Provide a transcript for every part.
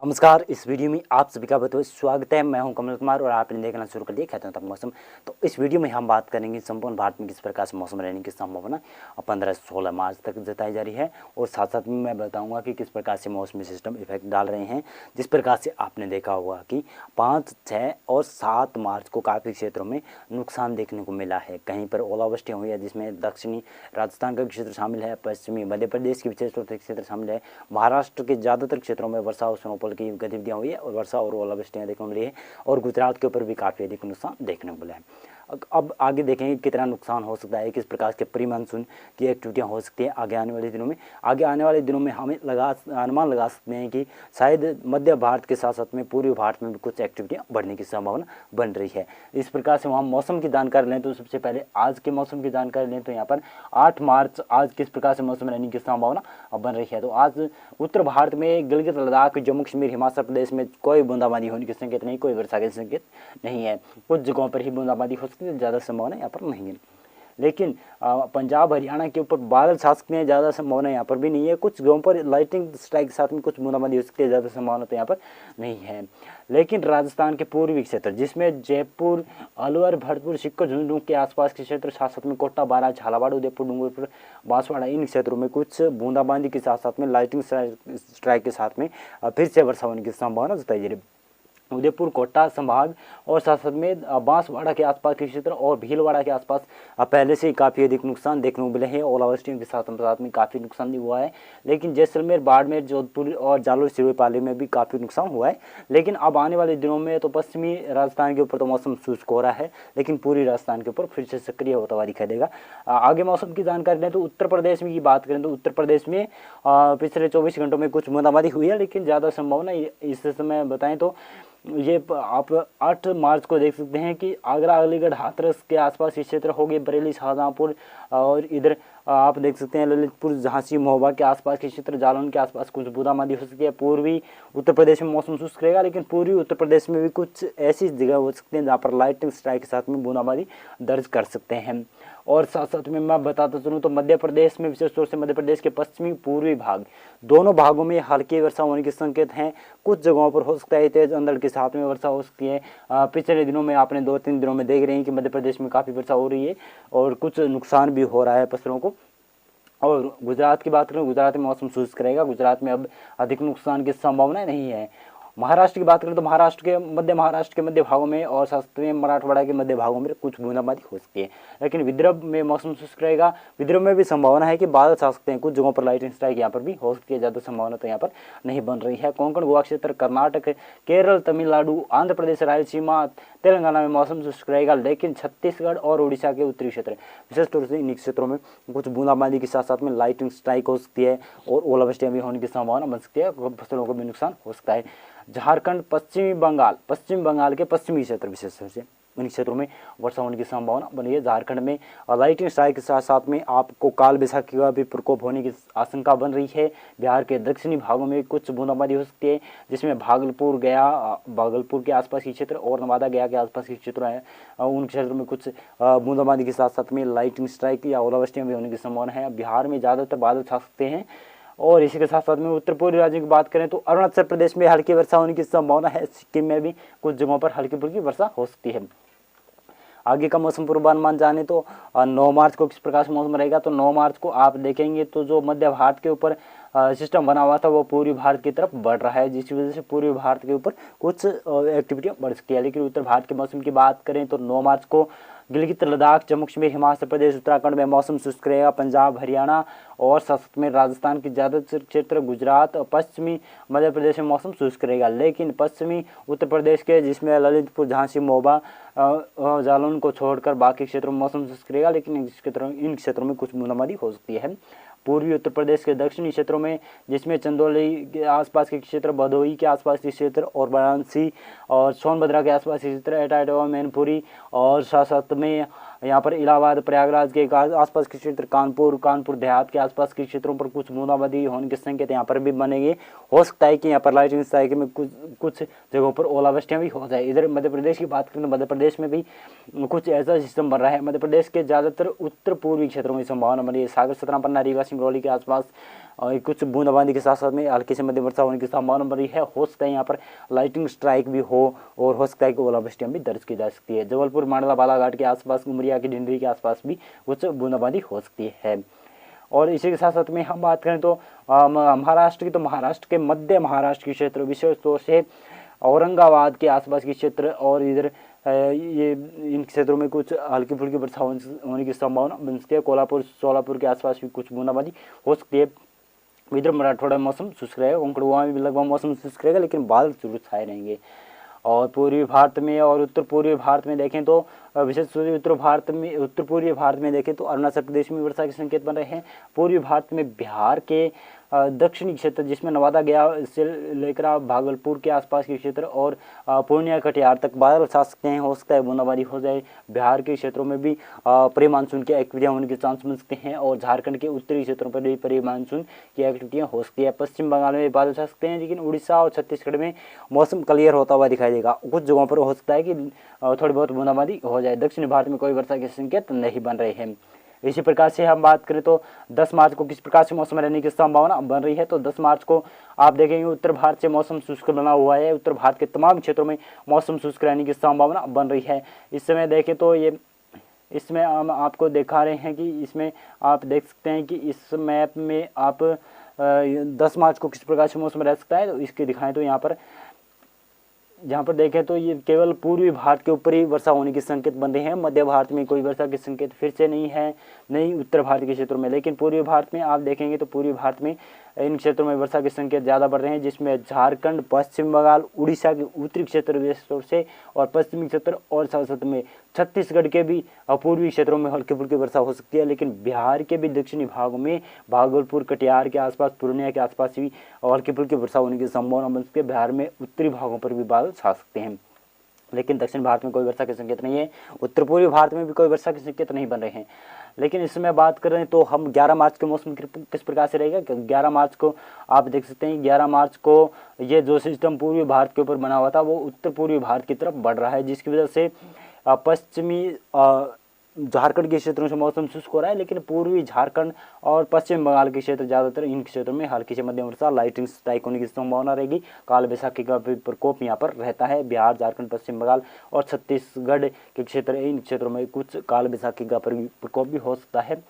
नमस्कार। इस वीडियो में आप सभी का बहुत बहुत स्वागत है। मैं हूं कमल कुमार और आपने देखना शुरू कर दिया कहते तक मौसम। तो इस वीडियो में हम बात करेंगे संपूर्ण भारत में किस प्रकार से मौसम रहने की संभावना 15-16 मार्च तक जताई जा रही है और साथ साथ में मैं बताऊंगा कि किस प्रकार से मौसमी सिस्टम इफेक्ट डाल रहे हैं। जिस प्रकार से आपने देखा होगा कि 5, 6 और 7 मार्च को काफ़ी क्षेत्रों में नुकसान देखने को मिला है। कहीं पर ओलावृष्टि हुई है जिसमें दक्षिणी राजस्थान का क्षेत्र शामिल है, पश्चिमी मध्य प्रदेश के विशेष तौर से क्षेत्र शामिल है, महाराष्ट्र के ज़्यादातर क्षेत्रों में वर्षा और स्नोफॉल की गतिविधियां हुई है और वर्षा और ओलावृष्टियां देखने को मिली है और गुजरात के ऊपर भी काफ़ी अधिक नुकसान देखने को मिला है। अब आगे देखेंगे कितना नुकसान हो सकता है, किस प्रकार के प्री मानसून की एक्टिविटियां हो सकती है आगे आने वाले दिनों में। आगे आने वाले दिनों में हमें अनुमान लगा सकते हैं कि शायद मध्य भारत के साथ साथ में पूर्वी भारत में भी कुछ एक्टिविटियां बढ़ने की संभावना बन रही है। इस प्रकार से वहाँ मौसम की जानकारी लें तो सबसे पहले आज के मौसम की जानकारी लें तो यहाँ पर 8 मार्च आज किस प्रकार से मौसम रहने की संभावना बन रही है। तो आज उत्तर भारत में गिलगित लद्दाख, जम्मू कश्मीर, हिमाचल प्रदेश में कोई बूंदाबांदी होने के संकेत नहीं, कोई वर्षा के संकेत नहीं है। कुछ जगहों पर ही बूंदाबांदी हो सकती है, ज़्यादा संभावना यहाँ पर नहीं है। लेकिन पंजाब हरियाणा के ऊपर बादल छा सकते हैं, ज़्यादा संभावना यहाँ पर भी नहीं है। कुछ जगहों पर लाइटिंग स्ट्राइक के साथ में कुछ बूंदाबांदी हो सकती है, ज़्यादा संभावना तो यहाँ पर नहीं है। लेकिन राजस्थान के पूर्वी क्षेत्र जिसमें जयपुर, अलवर, भरतपुर, सीकर, झुंझुनू के आसपास के क्षेत्र, साथ साथ में कोटा, बारां, झालावाड़, उदयपुर, डूंगरपुर, बांसवाड़ा, इन क्षेत्रों में कुछ बूंदाबांदी के साथ साथ में लाइटिंग स्ट्राइक के साथ में फिर से वर्षा होने की संभावना जताई जा रही है। उदयपुर, कोटा संभाग और साथ साथ में बांसवाड़ा के आसपास के क्षेत्र और भीलवाड़ा के आसपास पहले से ही काफ़ी अधिक नुकसान देखने को मिले हैं। ओलावृष्टि के साथ में काफ़ी नुकसान भी हुआ है। लेकिन जैसलमेर, बाड़मेर, जोधपुर और जालोर, सिरोही में भी काफ़ी नुकसान हुआ है। लेकिन अब आने वाले दिनों में तो पश्चिमी राजस्थान के ऊपर तो मौसम शुष्क हो रहा है, लेकिन पूरी राजस्थान के ऊपर फिर से सक्रिय होता हुआ दिखाई देगा। आगे मौसम की जानकारी लें तो उत्तर प्रदेश में की बात करें तो उत्तर प्रदेश में पिछले 24 घंटों में कुछ बूंदाबांदी हुई है, लेकिन ज़्यादा संभावना इस समय बताएं तो ये आप 8 मार्च को देख सकते हैं कि आगरा, अलीगढ़, हाथरस के आसपास ये क्षेत्र हो गए, बरेली, शाहजहांपुर और इधर आप देख सकते हैं ललितपुर, झांसी, महोबा के आसपास के क्षेत्र, जालौन के आसपास कुछ बूंदाबांदी हो सकती है। पूर्वी उत्तर प्रदेश में मौसम शुष्क रहेगा, लेकिन पूर्वी उत्तर प्रदेश में भी कुछ ऐसी जगह हो सकती हैं जहाँ पर लाइटिंग स्ट्राइक के साथ में बूंदाबांदी दर्ज कर सकते हैं। और साथ साथ में मैं बताता चलूँ तो मध्य प्रदेश में विशेष तौर से मध्य प्रदेश के पश्चिमी पूर्वी भाग दोनों भागों में हल्की वर्षा होने के संकेत हैं। कुछ जगहों पर हो सकता है तेज अंधड़ के साथ में वर्षा हो सकती है। पिछले दिनों में आपने 2-3 दिनों में देख रहे हैं कि मध्य प्रदेश में काफ़ी वर्षा हो रही है और कुछ नुकसान भी हो रहा है फसलों को। और गुजरात की बात करें, गुजरात में मौसम शुष्क रहेगा, गुजरात में अब अधिक नुकसान की संभावना नहीं है। महाराष्ट्र की बात करें तो महाराष्ट्र के मध्य भागों में और साथ में मराठवाड़ा के मध्य भागों में कुछ बूंदाबांदी हो सकती है। लेकिन विदर्भ में मौसम शुष्क रहेगा। विदर्भ में भी संभावना है कि बादल छा सकते हैं, कुछ जगहों पर लाइटिंग स्ट्राइक यहाँ पर भी हो सकती है, ज़्यादा संभावना तो यहाँ पर नहीं बन रही है। कोंकण, गोवा क्षेत्र, कर्नाटक, केरल, तमिलनाडु, आंध्र प्रदेश, रायलसीमा, तेलंगाना में मौसम शुष्क रहेगा। लेकिन छत्तीसगढ़ और उड़ीसा के उत्तरी क्षेत्र विशेष तौर से इन क्षेत्रों में कुछ बूंदाबांदी के साथ साथ में लाइटिंग स्ट्राइक हो सकती है और ओलावृष्टियां भी होने की संभावना बन सकती है, फसलों को भी नुकसान हो सकता है। झारखंड, पश्चिम बंगाल के पश्चिमी क्षेत्र विशेष रूप से इन क्षेत्रों में वर्षा होने की संभावना बनी है। झारखंड में लाइटिंग स्ट्राइक के साथ साथ में आपको काल बैसाखी का भी प्रकोप होने की आशंका बन रही है। बिहार के दक्षिणी भागों में कुछ बूंदाबांदी हो सकती है, जिसमें भागलपुर के आसपास के क्षेत्र और नवादा, गया के आसपास के क्षेत्र हैं, उन क्षेत्रों में कुछ बूंदाबांदी के साथ साथ में लाइटिंग स्ट्राइक या ओलावृष्टियां भी होने की संभावना है। बिहार में ज़्यादातर बादल छा सकते हैं। और इसी के साथ साथ में उत्तर पूर्वी राज्यों की बात करें तो अरुणाचल प्रदेश में हल्की वर्षा होने की संभावना है। सिक्किम में भी कुछ जगहों पर हल्की फुल्की वर्षा हो सकती है। आगे का मौसम पूर्वानुमान जाने तो 9 मार्च को किस प्रकार से मौसम रहेगा। तो 9 मार्च को आप देखेंगे तो जो मध्य भारत के ऊपर सिस्टम बना हुआ था वो पूर्वी भारत की तरफ बढ़ रहा है, जिसकी वजह से पूर्वी भारत के ऊपर कुछ एक्टिविटियाँ बढ़ सकती है। लेकिन उत्तर भारत के मौसम की बात करें तो 9 मार्च को गिलगित लद्दाख, जम्मू कश्मीर, हिमाचल प्रदेश, उत्तराखंड में मौसम शुष्क रहेगा। पंजाब, हरियाणा और साथ में राजस्थान के ज़्यादातर क्षेत्र, गुजरात और पश्चिमी मध्य प्रदेश में मौसम शुष्क रहेगा। लेकिन पश्चिमी उत्तर प्रदेश के जिसमें ललितपुर, झांसी, महोबा, जालौन को छोड़कर बाकी क्षेत्रों में मौसम शुष्क रहेगा। लेकिन इन क्षेत्रों में कुछ बूंदाबांदी हो सकती है। पूर्वी उत्तर प्रदेश के दक्षिणी क्षेत्रों में जिसमें चंदौली के आसपास के क्षेत्र, भदोही के आसपास के क्षेत्र और वाराणसी और सोनभद्रा के आसपास के क्षेत्र, इटावा, मैनपुरी और साथ साथ में यहाँ पर इलाहाबाद, प्रयागराज के आसपास के क्षेत्र, कानपुर देहात के आसपास के क्षेत्रों पर कुछ बूंदाबांदी होने के संकेत यहाँ पर भी बनेंगे। हो सकता है कि यहाँ पर लाइटिंग स्ट्राइक में कुछ जगहों पर ओलावृष्टियाँ भी हो जाए। इधर मध्य प्रदेश की बात करें तो मध्य प्रदेश में भी कुछ ऐसा सिस्टम बन रहा है। मध्य प्रदेश के ज़्यादातर उत्तर पूर्वी क्षेत्रों में संभावना बनी है। सागर, सतना, पन्ना, रीवा, सिंगरौली के आसपास कुछ बूंदाबांदी के साथ साथ में हल्की से मध्यम वर्षा होने की संभावना बनी है। हो सकता है यहाँ पर लाइटिंग स्ट्राइक भी हो और हो सकता है कि ओलावृष्टियाँ भी दर्ज की जा सकती है। जबलपुर, मंडला, बालाघाट के आसपास, उमरिया की ढिंडरी के आसपास भी कुछ बूंदाबांदी हो सकती है। और इसी के साथ साथ में हम बात करें तो महाराष्ट्र की, तो महाराष्ट्र के मध्य महाराष्ट्र के क्षेत्र, विशेष तौर से औरंगाबाद के आसपास के क्षेत्र और इधर ये इन क्षेत्रों में कुछ हल्की फुल्की वर्षा होने की संभावना बन सकती है। कोल्हापुर, सोलापुर के आसपास भी कुछ बूंदाबांदी हो सकती है। विदर्भ, मराठवाड़ा में मौसम शुष्क रहेगा। कोंकण में भी लगभग मौसम शुष्क रहेगा, लेकिन बादल जरूर छाए रहेंगे। और पूर्वी भारत में और उत्तर पूर्वी भारत में देखें तो विशेष रूप से उत्तर पूर्वी भारत में देखें तो अरुणाचल प्रदेश में वर्षा के संकेत बन रहे हैं। पूर्वी भारत में बिहार के दक्षिणी क्षेत्र, जिसमें नवादा, गया से लेकर भागलपुर के आसपास के क्षेत्र और पूर्णिया, कटिहार तक बादल छा सकते हैं। हो सकता है बूंदाबांदी हो जाए। बिहार के क्षेत्रों में भी प्री मानसून की एक्टिविटियाँ होने के चांस बन सकते हैं और झारखंड के उत्तरी क्षेत्रों पर भी प्री मानसून की एक्टिविटियाँ हो सकती है। पश्चिम बंगाल में बादल छा सकते हैं, लेकिन उड़ीसा और छत्तीसगढ़ में मौसम क्लियर होता हुआ दिखाई देगा। कुछ जगहों पर हो सकता है कि थोड़ी बहुत बूंदाबांदी हो जाए। दक्षिण भारत में कोई वर्षा के संकेत नहीं बन रहे हैं। इसी प्रकार से हम बात करें तो 10 मार्च को किस प्रकार से मौसम रहने की संभावना बन रही है, तो 10 मार्च को आप देखेंगे उत्तर भारत से मौसम शुष्क बना हुआ है। उत्तर भारत के तमाम क्षेत्रों में मौसम शुष्क रहने की संभावना बन रही है। इस समय देखें तो ये इसमें हम आपको दिखा रहे हैं कि इसमें आप देख सकते हैं कि इस मैप में आप 10 मार्च को किस प्रकार से मौसम रह सकता है, तो इसके दिखाएं तो जहाँ पर देखें तो ये केवल पूर्वी भारत के ऊपर ही वर्षा होने के संकेत बन रहे हैं। मध्य भारत में कोई वर्षा के संकेत फिर से नहीं है, नहीं उत्तर भारत के क्षेत्रों में। लेकिन पूर्वी भारत में आप देखेंगे तो पूर्वी भारत में इन क्षेत्रों में वर्षा के संकेत ज़्यादा बढ़ रहे हैं, जिसमें झारखंड, पश्चिम बंगाल, उड़ीसा के उत्तरी क्षेत्र विशेष तौर से और पश्चिमी क्षेत्र और साथ साथ में छत्तीसगढ़ के भी पूर्वी क्षेत्रों में हल्की फुल्की वर्षा हो सकती है। लेकिन बिहार के भी दक्षिणी भागों में भागलपुर, कटिहार के आसपास, पूर्णिया के आसपास भी हल्की फुल्की वर्षा होने की संभावना बन सकती है। बिहार में उत्तरी भागों पर भी बादल छा सकते हैं, लेकिन दक्षिण भारत में कोई वर्षा के संकेत नहीं है। उत्तर पूर्वी भारत में भी कोई वर्षा के संकेत नहीं बन रहे हैं। लेकिन इसमें बात करें तो हम 11 मार्च के मौसम किस प्रकार से रहेगा। 11 मार्च को आप देख सकते हैं, 11 मार्च को ये जो सिस्टम पूर्वी भारत के ऊपर बना हुआ था वो उत्तर पूर्वी भारत की तरफ बढ़ रहा है, जिसकी वजह से पश्चिमी झारखंड के क्षेत्रों से मौसम शुष्क हो रहा है। लेकिन पूर्वी झारखंड और पश्चिम बंगाल के क्षेत्र, ज़्यादातर इन क्षेत्रों में हल्की से मध्यम वर्षा, लाइटिंग स्ट्राइक होने की संभावना रहेगी। काल बैसाखी का भी प्रकोप यहाँ पर रहता है। बिहार, झारखंड, पश्चिम बंगाल और छत्तीसगढ़ के क्षेत्र, इन क्षेत्रों में कुछ काल बैसाखी का प्रकोप भी हो सकता है।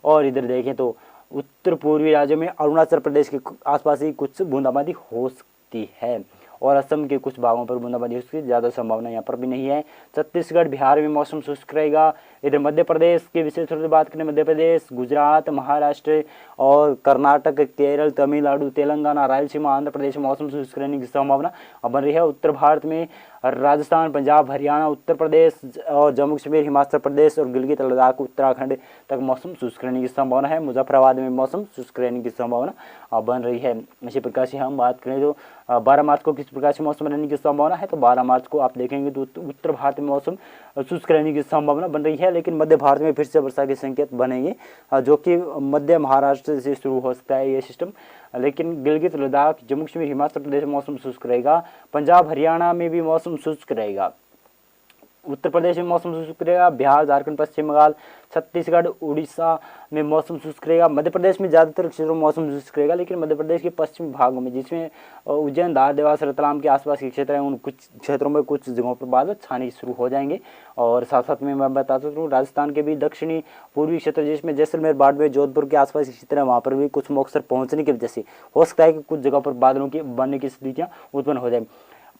और इधर देखें तो उत्तर पूर्वी राज्यों में अरुणाचल प्रदेश के आसपास ही कुछ बूंदाबांदी हो सकती है और असम के कुछ भागों पर बूंदाबांदी उसकी ज़्यादा संभावना यहाँ पर भी नहीं है। छत्तीसगढ़, बिहार में मौसम शुष्क रहेगा। इधर मध्य प्रदेश की विशेष रूप से बात करें, मध्य प्रदेश, गुजरात, महाराष्ट्र और कर्नाटक, केरल, तमिलनाडु, तेलंगाना, रायलसीमा, आंध्र प्रदेश में मौसम शुष्क रहने की संभावना बन रही है। उत्तर भारत में राजस्थान, पंजाब, हरियाणा, उत्तर प्रदेश और जम्मू कश्मीर, हिमाचल प्रदेश और गिलगित लद्दाख, उत्तराखंड तक मौसम शुष्क रहने की संभावना है। मुजफ्फराबाद में मौसम शुष्क रहने की संभावना बन रही है। इसी प्रकार से हम बात करें तो 12 मार्च को किस प्रकार से मौसम रहने की संभावना है, तो 12 मार्च को आप देखेंगे तो उत्तर भारत में मौसम शुष्क रहने की संभावना बन रही है। लेकिन मध्य भारत में फिर से वर्षा के संकेत बनेंगे, जो कि मध्य महाराष्ट्र से शुरू हो सकता है ये सिस्टम। लेकिन गिलगित लद्दाख, जम्मू कश्मीर, हिमाचल प्रदेश में मौसम शुष्क रहेगा। पंजाब, हरियाणा में भी मौसम शुष्क रहेगा। उत्तर प्रदेश में मौसम शुष्क रहेगा। बिहार, झारखंड, पश्चिम बंगाल, छत्तीसगढ़, उड़ीसा में मौसम शुष्क रहेगा। मध्य प्रदेश में ज़्यादातर क्षेत्रों में मौसम शुष्क रहेगा, लेकिन मध्य प्रदेश के पश्चिमी भागों में, जिसमें उज्जैन, धार, देवास, रतलाम के आसपास के क्षेत्र हैं, उन कुछ क्षेत्रों में कुछ जगहों पर बादल छाने शुरू हो जाएंगे। और साथ साथ में मैं बताता हूँ, राजस्थान के भी दक्षिणी पूर्वी क्षेत्र, जिसमें जैसलमेर, बाड़मेर, जोधपुर के आसपास के क्षेत्र है, वहाँ पर भी कुछ मौसम पहुँचने की वजह से हो सकता है कि कुछ जगह पर बादलों की बनने की स्थितियाँ उत्पन्न हो जाए।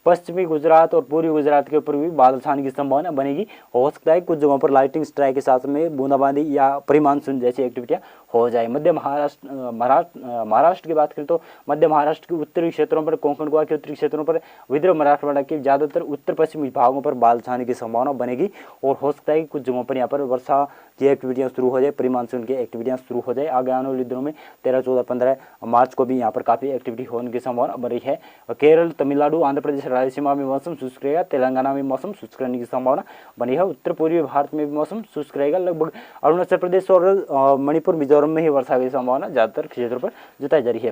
पश्चिमी गुजरात और पूर्वी गुजरात के ऊपर भी बादल छाने की संभावना बनेगी। हो सकता है कुछ जगहों पर लाइटिंग स्ट्राइक के साथ में बूंदाबांदी या प्री मानसून जैसी एक्टिविटियां हो जाए। मध्य महाराष्ट्र की बात करें तो मध्य महाराष्ट्र के उत्तरी क्षेत्रों पर, कोंकण गोवा के उत्तरी क्षेत्रों पर, विदर्भ, मराठवाड़ा के ज़्यादातर उत्तर पश्चिमी भागों पर बादल छाने की संभावना बनेगी। और हो सकता है कि कुछ जगहों पर यहाँ पर वर्षा की एक्टिविटियाँ शुरू हो जाए, प्री मानसून की एक्टिविटियाँ शुरू हो जाए। आगे आने वाले दिनों में 13, 14, 15 मार्च को भी यहाँ पर काफ़ी एक्टिविटी होने की संभावना बन रही है। केरल, तमिलनाडु, आंध्र प्रदेश, रायलसीमा में मौसम शुष्क रहेगा। तेलंगाना में मौसम शुष्क रहने की संभावना बनी है। उत्तर पूर्वी भारत में भी मौसम शुष्क रहेगा। लगभग अरुणाचल प्रदेश और मणिपुर, मिजोरम में ही वर्षा की संभावना ज़्यादातर क्षेत्रों पर जताई जा रही है।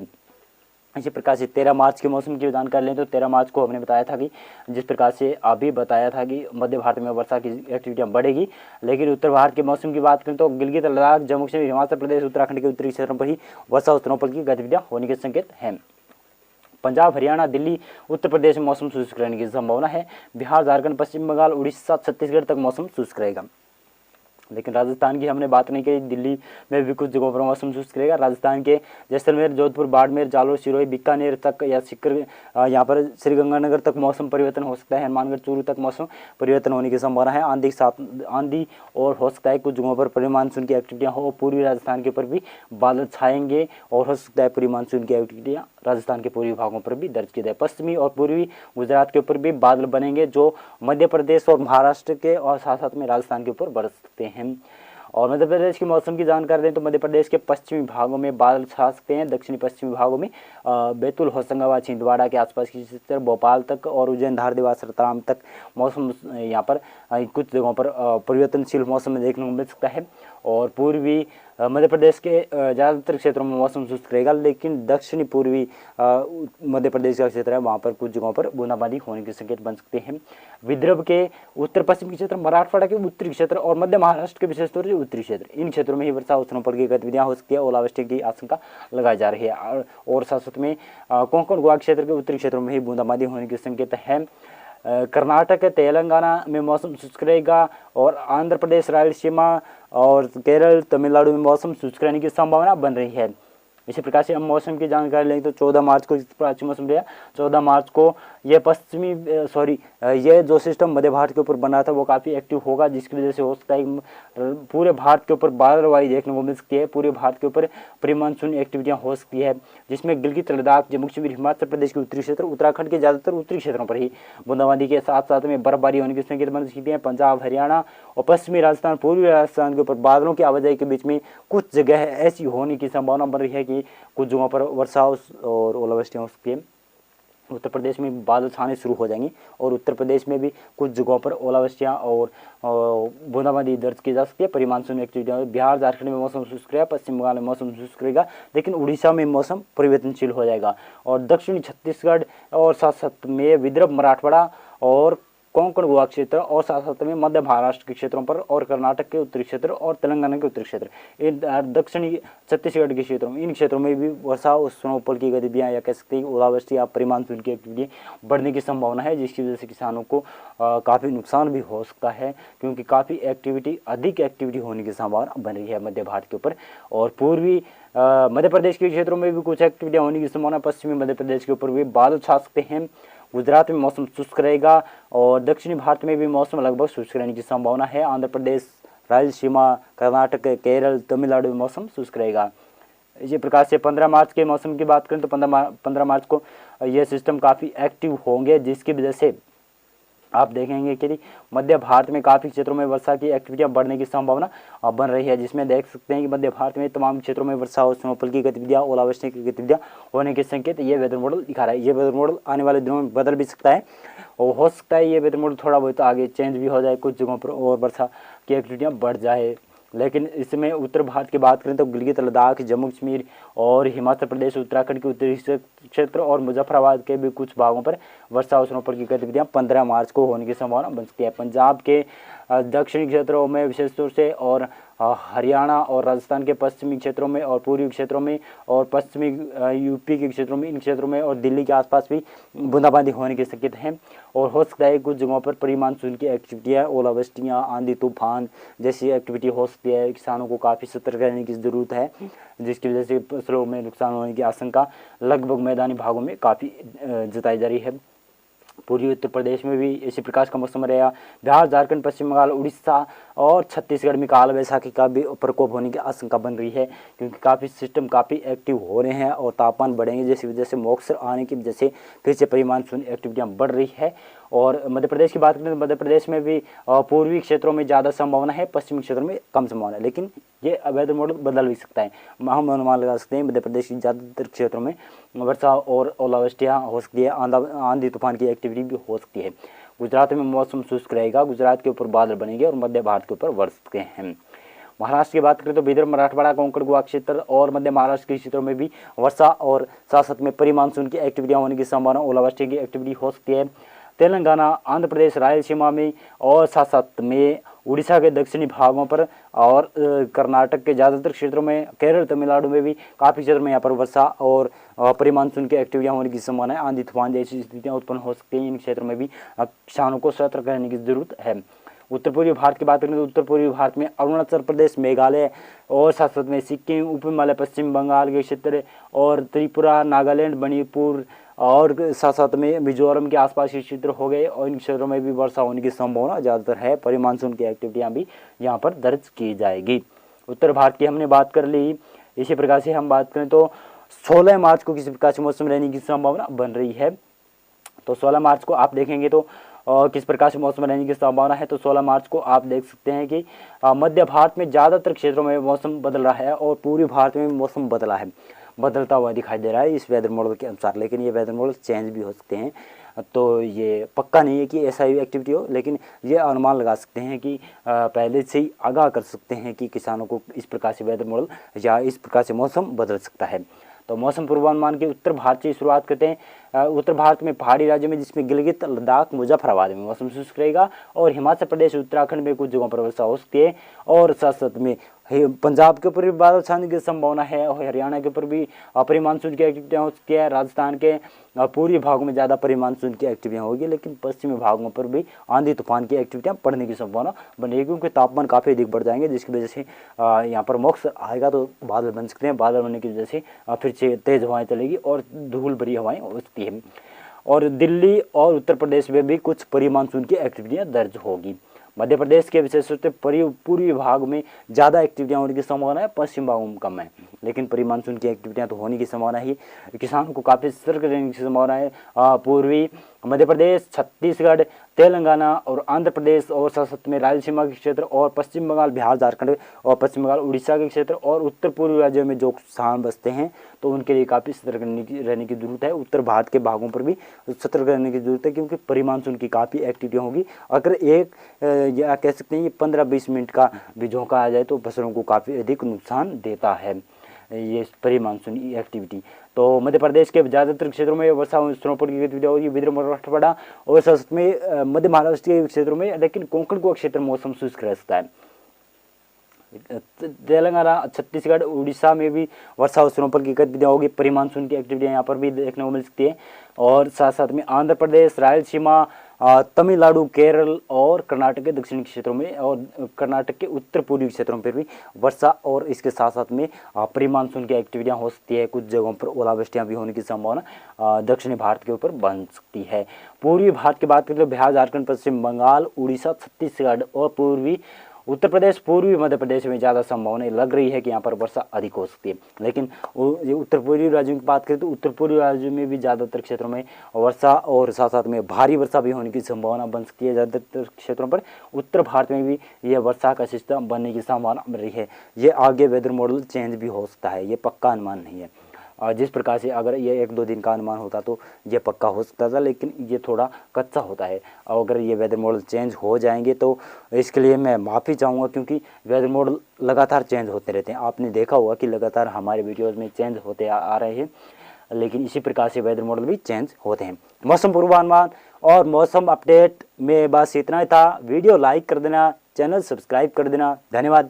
इसी प्रकार से 13 मार्च के मौसम की जानकारी लें तो 13 मार्च को हमने बताया था कि जिस प्रकार से अभी बताया था कि मध्य भारत में वर्षा की एक्टिविटियाँ बढ़ेगी, लेकिन उत्तर भारत के मौसम की बात करें तो गिलगित लद्दाख, जम्मू कश्मीर, हिमाचल प्रदेश, उत्तराखंड के उत्तरी क्षेत्रों पर ही वर्षा और स्नोफॉल की गतिविधियाँ होने के संकेत हैं। पंजाब, हरियाणा, दिल्ली, उत्तर प्रदेश में मौसम शुष्क रहने की संभावना है। बिहार, झारखंड, पश्चिम बंगाल, उड़ीसा, छत्तीसगढ़ तक मौसम शुष्क रहेगा। लेकिन राजस्थान की हमने बात नहीं की, दिल्ली में भी कुछ जगहों पर मौसम शुष्क रहेगा। राजस्थान के जैसलमेर, जोधपुर, बाड़मेर, जालोर, सिरोही, बीकानेर तक या सीकर, यहाँ पर श्रीगंगानगर तक मौसम परिवर्तन हो सकता है। हनुमानगढ़, चूरू तक मौसम परिवर्तन होने की संभावना है। आंधी और हो सकता है कुछ जगहों पर प्री मानसून की एक्टिविटियाँ हो। पूर्वी राजस्थान के ऊपर भी बादल छाएंगे और हो सकता है प्री मानसून की एक्टिविटियाँ राजस्थान के पूर्वी भागों पर भी दर्ज की जाए। पश्चिमी और पूर्वी गुजरात के ऊपर भी बादल बनेंगे जो मध्य प्रदेश और महाराष्ट्र के और साथ साथ में राजस्थान के ऊपर बरस सकते हैं। और मध्य प्रदेश की मौसम की जानकारी दें तो मध्य प्रदेश के पश्चिमी भागों में बादल छा सकते हैं। दक्षिणी पश्चिमी भागों में बैतूल, होशंगाबाद, छिंदवाड़ा के आसपास की क्षेत्र, भोपाल तक और उज्जैन, धार, देवास, रतलाम तक मौसम यहाँ पर कुछ जगहों पर परिवर्तनशील मौसम में देखने को मिल सकता है। और पूर्वी मध्य प्रदेश के ज़्यादातर क्षेत्रों में मौसम शुष्क रहेगा, लेकिन दक्षिणी पूर्वी मध्य प्रदेश का क्षेत्र है वहाँ पर कुछ जगहों पर बूंदाबांदी होने के संकेत बन सकते हैं। विदर्भ के उत्तर पश्चिमी क्षेत्र, मराठवाड़ा के उत्तरी क्षेत्र और मध्य महाराष्ट्र के विशेष तौर से उत्तरी क्षेत्र, इन क्षेत्रों में ही वर्षा और स्नोफॉल की गतिविधियाँ हो सकती है। ओलावृष्टि की आशंका लगाई जा रही है। और साथ साथ में कोंकण गोवा क्षेत्र के उत्तरी क्षेत्रों में ही बूंदाबांदी होने के संकेत है। कर्नाटक, तेलंगाना में मौसम शुष्क रहेगा और आंध्र प्रदेश, रायलसीमा और केरल, तमिलनाडु में मौसम शुष्क रहने की संभावना बन रही है। इसी प्रकार से हम मौसम की जानकारी लें तो 14 मार्च को पश्चिमी मौसम रहा। 14 मार्च को ये जो सिस्टम मध्य भारत के ऊपर बना था वो काफ़ी एक्टिव होगा, जिसकी वजह से हो सकता है पूरे भारत के ऊपर बादलवाई देखने को मिल सकती है। पूरे भारत के ऊपर प्री मानसून एक्टिविटियाँ हो सकती है, जिसमें गिलगित लद्दाख, जम्मू कश्मीर, हिमाचल प्रदेश के उत्तरी क्षेत्र, उत्तराखंड के ज़्यादातर उत्तरी क्षेत्रों पर ही बूंदाबांदी के साथ साथ में बर्फबारी होने की संकेत बन सकती है। पंजाब, हरियाणा और पश्चिमी राजस्थान, पूर्वी राजस्थान के ऊपर बादलों की आवाजाही के बीच में कुछ जगह ऐसी होने की संभावना बन रही है कि कुछ जगहों पर वर्षा और ओलावृष्टि हो सकती है। उत्तर प्रदेश में बादल छाने शुरू हो जाएंगे और उत्तर प्रदेश में भी कुछ जगहों पर ओलावृष्टियाँ और बूंदाबांदी दर्ज की जा सकती है। परी मानसून एक्टिविटी बिहार, झारखंड में मौसम शुष्क रहेगा, पश्चिम बंगाल में मौसम शुष्क रहेगा, लेकिन उड़ीसा में मौसम परिवर्तनशील हो जाएगा। और दक्षिणी छत्तीसगढ़ और साथ साथ में विदर्भ, मराठवाड़ा और कोंकण गोवा क्षेत्र और साथ साथ में मध्य महाराष्ट्र के क्षेत्रों पर और कर्नाटक के उत्तरी क्षेत्र और तेलंगाना के उत्तरी क्षेत्र, इन दक्षिणी छत्तीसगढ़ के क्षेत्रों में, इन क्षेत्रों में भी वर्षा और स्नोफॉल की गतिविधियाँ या कह सकते हैं ओलावृष्टि या परी मानसून की एक्टिविटी बढ़ने की संभावना है, जिसकी वजह से किसानों को काफ़ी नुकसान भी हो सकता है, क्योंकि काफ़ी अधिक एक्टिविटी होने की संभावना बन रही है मध्य भारत के ऊपर। और पूर्वी मध्य प्रदेश के क्षेत्रों में भी कुछ एक्टिविटियाँ होने की संभावना, पश्चिमी मध्य प्रदेश के ऊपर भी बादल छा सकते हैं। गुजरात में मौसम शुष्क रहेगा और दक्षिणी भारत में भी मौसम लगभग शुष्क रहने की संभावना है। आंध्र प्रदेश, रायलसीमा, कर्नाटक, केरल, तमिलनाडु में मौसम शुष्क रहेगा। इसी प्रकार से 15 मार्च के मौसम की बात करें तो 15 मार्च को यह सिस्टम काफ़ी एक्टिव होंगे, जिसकी वजह से आप देखेंगे कि मध्य भारत में काफ़ी क्षेत्रों में वर्षा की एक्टिविटियां बढ़ने की संभावना बन रही है, जिसमें देख सकते हैं कि मध्य भारत में तमाम क्षेत्रों में वर्षा और स्नोफॉल की गतिविधियां, ओलावृष्टि की गतिविधियां होने के संकेत ये वेदर मॉडल दिखा रहा है। ये वेदर मॉडल आने वाले दिनों में बदल भी सकता है और हो सकता है ये वेदर मॉडल थोड़ा बहुत आगे चेंज भी हो जाए, कुछ जगहों पर और वर्षा की एक्टिविटियाँ बढ़ जाए। लेकिन इसमें उत्तर भारत की बात करें तो गिलगित लद्दाख, जम्मू कश्मीर और हिमाचल प्रदेश, उत्तराखंड के उत्तरी क्षेत्र और मुजफ्फराबाद के भी कुछ भागों पर वर्षा और स्नोफॉल की गतिविधियां 15 मार्च को होने की संभावना बन सकती है। पंजाब के दक्षिणी क्षेत्रों में विशेष तौर से और हरियाणा और राजस्थान के पश्चिमी क्षेत्रों में और पूर्वी क्षेत्रों में और पश्चिमी यूपी के क्षेत्रों में, इन क्षेत्रों में और दिल्ली के आसपास भी बूंदाबांदी होने के संकेत हैं। और हो सकता है कुछ जगहों पर प्री मानसून की एक्टिविटियाँ, ओलावृष्टियाँ, आंधी तूफान जैसी एक्टिविटी हो सकती है। किसानों को काफ़ी सतर्क रहने की ज़रूरत है, जिसकी वजह से फसलों में नुकसान होने की आशंका लगभग मैदानी भागों में काफ़ी जताई जा रही है। पूर्वी उत्तर प्रदेश में भी इसी प्रकार का मौसम रहेगा। बिहार, झारखंड, पश्चिम बंगाल, उड़ीसा और छत्तीसगढ़ में काल वैसाखी का भी प्रकोप होने की आशंका बन रही है, क्योंकि काफ़ी सिस्टम काफ़ी एक्टिव हो रहे हैं और तापमान बढ़ेंगे, जिसकी वजह से मॉनसून आने की वजह से फिर से प्री मानसून एक्टिविटियाँ बढ़ रही है। और मध्य प्रदेश की बात करें तो मध्य प्रदेश में भी पूर्वी क्षेत्रों में ज़्यादा संभावना है, पश्चिमी क्षेत्रों में कम संभावना है, लेकिन ये वेदर मॉडल बदल भी सकता है। हम अनुमान लगा सकते हैं मध्य प्रदेश की ज़्यादातर क्षेत्रों में वर्षा और ओलावृष्टियाँ हो सकती है, आंधी तूफान की एक्टिविटी भी हो सकती है। गुजरात में मौसम शुष्क रहेगा, गुजरात के ऊपर बादल बनेंगे और मध्य भारत के ऊपर बरस सकते हैं। महाराष्ट्र की बात करें तो विदर्भ, मराठवाड़ा, कोंकण, गोवा क्षेत्र और मध्य महाराष्ट्र के क्षेत्रों में भी वर्षा और साथ साथ में प्री मानसून की एक्टिविटियाँ होने की संभावना, ओलावृष्टि की एक्टिविटी हो सकती है। तेलंगाना, आंध्र प्रदेश, रायलसीमा में और साथ साथ में उड़ीसा के दक्षिणी भागों पर और कर्नाटक के ज़्यादातर क्षेत्रों में, केरल, तमिलनाडु में भी काफ़ी क्षेत्रों में यहाँ पर वर्षा और प्री मानसून की एक्टिविटियाँ होने की संभावना है। आंधी तूफान जैसी स्थितियाँ उत्पन्न हो सकती हैं। इन क्षेत्रों में भी किसानों को सतर्क रहने की जरूरत है। उत्तर पूर्वी भारत की बात करें तो उत्तर पूर्वी भारत में अरुणाचल प्रदेश, मेघालय और साथ साथ में सिक्किम, उप हिमालय, पश्चिम बंगाल के क्षेत्र और त्रिपुरा, नागालैंड, मणिपुर और साथ साथ में मिजोरम के आसपास के क्षेत्र हो गए और इन क्षेत्रों में भी वर्षा होने की संभावना ज़्यादातर है। प्री मानसून की एक्टिविटियाँ भी यहाँ पर दर्ज की जाएगी। उत्तर भारत की हमने बात कर ली। इसी प्रकार से हम बात करें तो 16 मार्च को किसी प्रकार से मौसम रहने की संभावना बन रही है। तो 16 मार्च को आप देखेंगे तो किस प्रकार से मौसम रहने की संभावना है। तो 16 मार्च को आप देख सकते हैं कि मध्य भारत में ज़्यादातर क्षेत्रों में मौसम बदल रहा है और पूर्वी भारत में मौसम बदलता हुआ दिखाई दे रहा है इस वेदर मॉडल के अनुसार। लेकिन ये वेदर मॉडल चेंज भी हो सकते हैं, तो ये पक्का नहीं है कि ऐसा ही एक्टिविटी हो, लेकिन ये अनुमान लगा सकते हैं कि पहले से ही आगाह कर सकते हैं कि किसानों को इस प्रकार से वेदर मॉडल या इस प्रकार से मौसम बदल सकता है। तो मौसम पूर्वानुमान के उत्तर भारत से शुरुआत करते हैं। उत्तर भारत में पहाड़ी राज्यों में जिसमें गिलगित, लद्दाख, मुजफ्फराबाद में मौसम शुष्क रहेगा और हिमाचल प्रदेश, उत्तराखंड में कुछ जगहों पर वर्षा हो सकती है और साथ साथ में पंजाब के ऊपर भी बादल छाने की संभावना है और हरियाणा के ऊपर भी प्री मानसून की एक्टिविटियाँ हो सकती है। राजस्थान के पूर्वी भागों में ज़्यादा प्री मानसून की एक्टिविटियाँ होगी, लेकिन पश्चिमी भागों पर भी आंधी तूफान की एक्टिविटियाँ पड़ने की संभावना बनेगी क्योंकि तापमान काफ़ी अधिक बढ़ जाएंगे, जिसकी वजह से यहाँ पर मौसम आएगा तो बादल बन सकते हैं। बादल बनने की वजह से फिर से तेज़ हवाएँ चलेगी और धूल भरी हवाएँ हो सकती है और दिल्ली और उत्तर प्रदेश में भी कुछ प्री मानसून की एक्टिविटियाँ दर्ज होगी। मध्य प्रदेश के विशेष रूप से पूर्वी भाग में ज़्यादा एक्टिविटियाँ होने की संभावना है, पश्चिम भागों में कम है, लेकिन प्री मानसून की एक्टिविटियाँ तो होने की संभावना है। किसानों को काफ़ी सतर्क रहने की संभावना है। पूर्वी मध्य प्रदेश, छत्तीसगढ़, तेलंगाना और आंध्र प्रदेश और साथ साथ में रायलसीमा के क्षेत्र और पश्चिम बंगाल, बिहार, झारखंड और पश्चिम बंगाल, उड़ीसा के क्षेत्र और उत्तर पूर्वी राज्यों में जो किसान बसते हैं तो उनके लिए काफ़ी सतर्क रहने की जरूरत है। उत्तर भारत के भागों पर भी सतर्क रहने की जरूरत है क्योंकि प्री मानसून की काफ़ी एक्टिविटियाँ होगी। अगर एक या कह सकते हैं 15-20 मिनट का भी झोंका आ जाए तो फसलों को काफ़ी अधिक नुकसान देता है ये प्री मानसून एक्टिविटी। तो मध्य प्रदेश के ज़्यादातर क्षेत्रों में वर्षा स्नोफॉल की गतिविधियाँ होगी, विदर्भ, मराठवाड़ा और साथ में मध्य महाराष्ट्र के क्षेत्रों में, लेकिन कोंकण को क्षेत्र मौसम शुष्क रह सकता है। तेलंगाना, छत्तीसगढ़, उड़ीसा में भी वर्षा और स्नोफॉल की गतिविधियाँ होगी। प्री मानसून की एक्टिविटियाँ यहाँ पर भी देखने को मिल सकती है और साथ साथ में आंध्र प्रदेश, रायलसीमा, तमिलनाडु, केरल और कर्नाटक के दक्षिणी क्षेत्रों में और कर्नाटक के उत्तर पूर्वी क्षेत्रों पर भी वर्षा और इसके साथ साथ में प्री मानसून की एक्टिविटियाँ हो सकती है। कुछ जगहों पर ओलावृष्टियाँ भी होने की संभावना दक्षिणी भारत के ऊपर बन सकती है। पूर्वी भारत की बात करें तो बिहार, झारखंड, पश्चिम बंगाल, उड़ीसा, छत्तीसगढ़ और पूर्वी उत्तर प्रदेश, पूर्वी मध्य प्रदेश में ज़्यादा संभावना लग रही है कि यहाँ पर वर्षा अधिक हो सकती है। लेकिन ये उत्तर पूर्वी राज्यों की बात करें तो उत्तर पूर्वी राज्यों में भी ज़्यादातर क्षेत्रों में वर्षा और साथ साथ में भारी वर्षा भी होने की संभावना बन सकती है। ज़्यादातर क्षेत्रों पर उत्तर भारत में भी ये वर्षा का सिस्टम बनने की संभावना बन रही है। ये आगे वेदर मॉडल चेंज भी हो सकता है, ये पक्का अनुमान नहीं है। जिस प्रकार से अगर ये 1-2 दिन का अनुमान होता तो ये पक्का हो सकता था, लेकिन ये थोड़ा कच्चा होता है। और अगर ये वेदर मॉडल चेंज हो जाएंगे तो इसके लिए मैं माफ़ी चाहूँगा क्योंकि वेदर मॉडल लगातार चेंज होते रहते हैं। आपने देखा होगा कि लगातार हमारे वीडियोज़ में चेंज होते आ रहे हैं, लेकिन इसी प्रकार से वेदर मॉडल भी चेंज होते हैं। मौसम पूर्वानुमान और मौसम अपडेट में बस इतना ही था। वीडियो लाइक कर देना, चैनल सब्सक्राइब कर देना। धन्यवाद।